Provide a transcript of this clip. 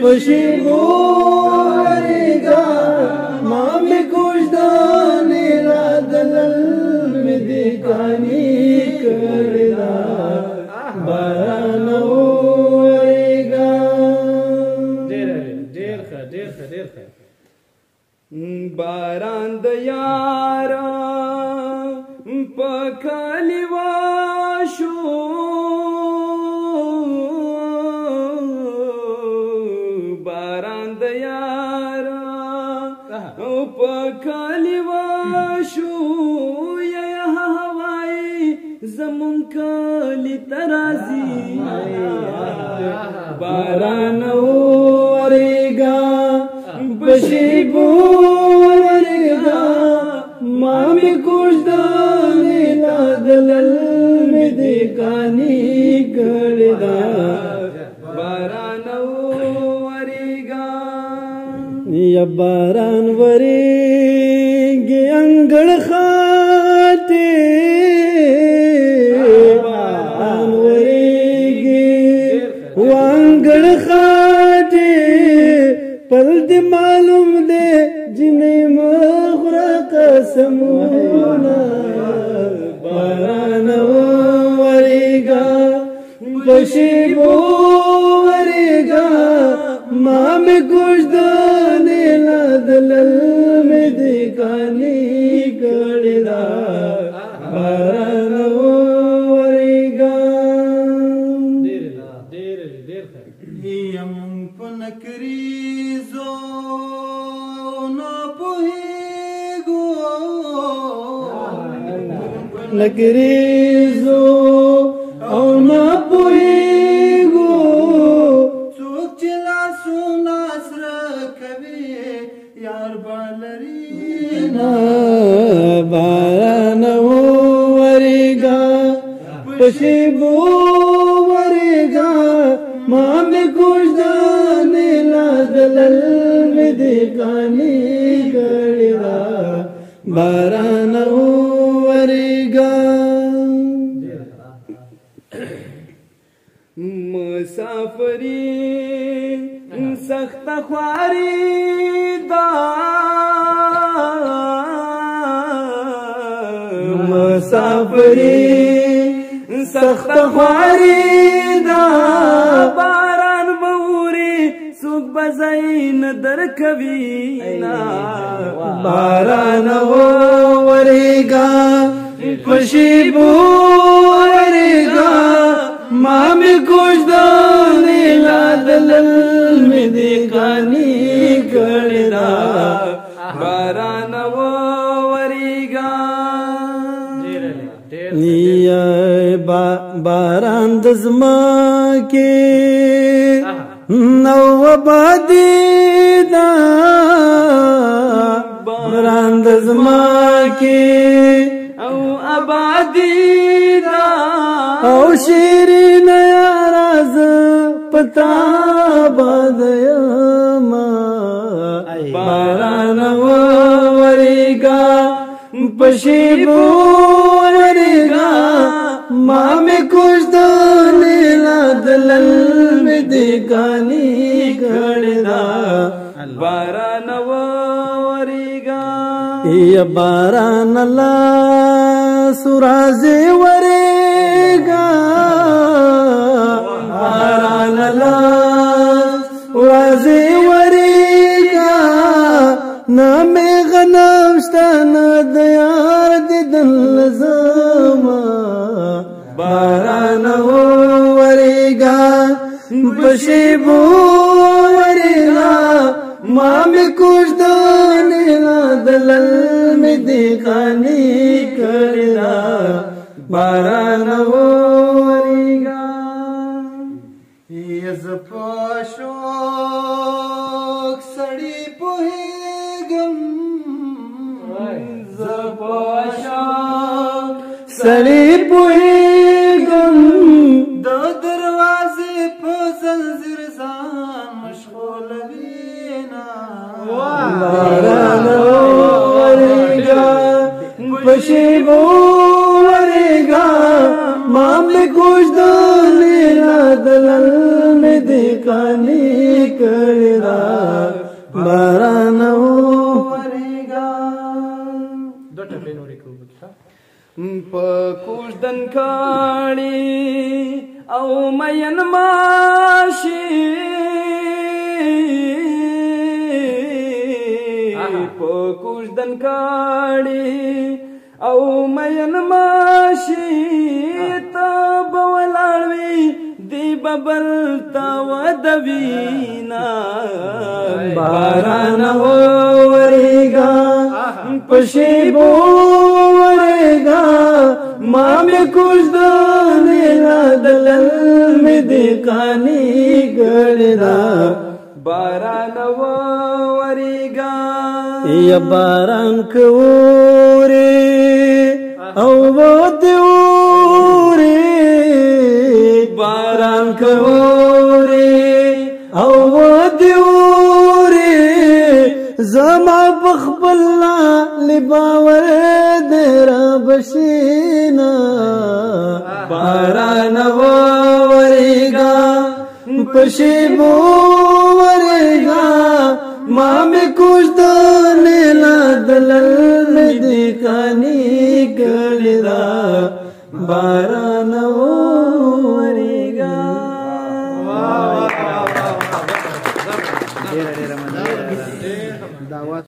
पशिबो वरेगा माँ में कुछ दाने दलल में दिखानी करदा बारान वरेगा ډېر बारान दयारा पकली वाशो बारान दयारा पकली वाशो या हवाई जमुन कली तराजी बारान वरेगा पशिबो वरेगा माँ में कुछ दाने दलल में दिखानी करदा बारान वरेगा या बारान वरेगे अंगड़ खाते बारान वरेगे अंगड़ खाते पल दे मालूम दे जिन्हें मगरा कसमूना बारान वरेगा पशिबो वरेगा माँ में कुछ दाने दलल में दिखानी करदा बारान वरेगा नकरीजो ना पोहेगो नकरीजो औ ना पोहेगो चोक चला सोना सर कवे यार बालरी ना बारान वरेगा पशिबो वरेगा माँ में कुछ दाने दलल में दिखानी करदा बारान वरेगा मुसाफरी सख्त ख्वारी दा मुसाफरी सख्त ख्वारी दा बारान बौरी सुख बजाइन दर कवीना बारान वरेगा पशिबो वरेगा माँ में कुछ दाने दलल में दिखानी करदा बारान वरेगा बारान दजमा के नौबादी दा बारान दजमा के आबादी दा औ शेरी नया राज पता बदयमा बारान वरेगा पशिबो वरेगा माँ में कुछ दाने दलल में दिखानी करदा बारान वरेगा या बारान ला सुराजे वरेगा बारान ला सुराजे वरेगा ना में गनाम स्ताना दयार दिदल जमा बारान वरेगा पशिबो वरेगा माँ में कुछ दाने दलल में दिखानी करदा बारान वरेगा ये जफाशोक सड़ी पोहेगम सड़ी पोहेगम दो दरवाजे पर जंजीर जान मशगूल वीना बारान वरेगा पशिबो वरेगा माँ में कुछ दाने दलल में दिख کانی کړی دا باران ورېږه دو ټپې نورې کوو په کوژدن کاڼي او مین ماشي په کوژدن کاڼي او مین ماشي ته به ولاړ وي دی ببل ته ودوینا باران ورېږه په شیبو ورېږه ما مې کوژدنې لادلل مې دې کاني کړې ده باران ورېږه یا باران که اورې او دې اورې باران که اورې او دې اورې زما بخبل لباور دې را بشینا باران ورېږه په شیبو ورېږه ما مې کوژدنې لادلل مې دې کاني کړې ده باران ورېږه